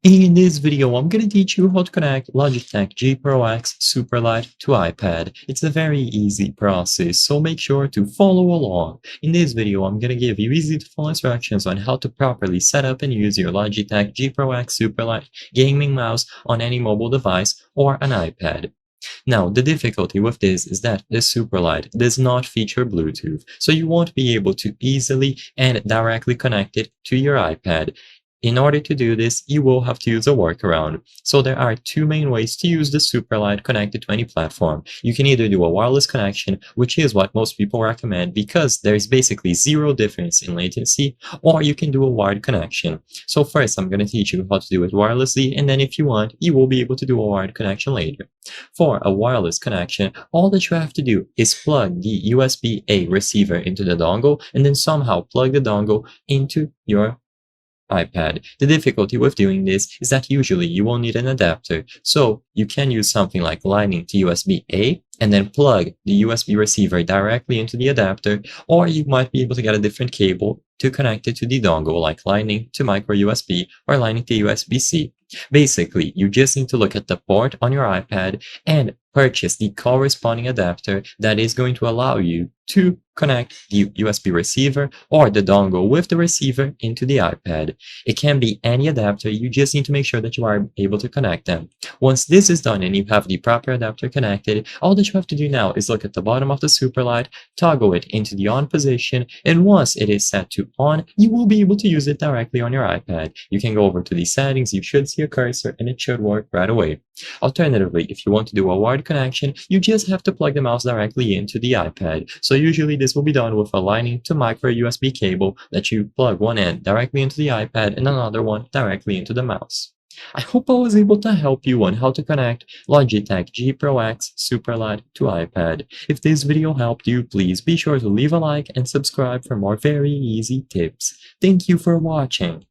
In this video, I'm going to teach you how to connect Logitech G Pro X Superlight to iPad. It's a very easy process, so make sure to follow along. In this video, I'm going to give you easy to follow instructions on how to properly set up and use your Logitech G Pro X Superlight gaming mouse on any mobile device or an iPad. Now, the difficulty with this is that the Superlight does not feature Bluetooth, so you won't be able to easily and directly connect it to your iPad. In order to do this, you will have to use a workaround. So there are two main ways to use the Superlight connected to any platform. You can either do a wireless connection, which is what most people recommend because there is basically zero difference in latency, or you can do a wired connection. So first, I'm going to teach you how to do it wirelessly, and then if you want, you will be able to do a wired connection later. For a wireless connection, all that you have to do is plug the USB-A receiver into the dongle, and then somehow plug the dongle into your iPad. The difficulty with doing this is that usually you will need an adapter, so you can use something like Lightning to USB-A and then plug the USB receiver directly into the adapter, or you might be able to get a different cable to connect it to the dongle like Lightning to micro USB or Lightning to USB-C. Basically, you just need to look at the port on your iPad and purchase the corresponding adapter that is going to allow you to connect the USB receiver or the dongle with the receiver into the iPad. It can be any adapter, you just need to make sure that you are able to connect them. Once this is done and you have the proper adapter connected, all that you have to do now is look at the bottom of the Superlight, toggle it into the on position, and once it is set to on, you will be able to use it directly on your iPad. You can go over to the settings, you should see a cursor, and it should work right away. Alternatively, if you want to do a wired connection, you just have to plug the mouse directly into the iPad. So usually this will be done with a Lightning to micro USB cable that you plug one end directly into the iPad and another one directly into the mouse. I hope I was able to help you on how to connect Logitech G Pro X Superlight to iPad. If this video helped you, please be sure to leave a like and subscribe for more very easy tips. Thank you for watching.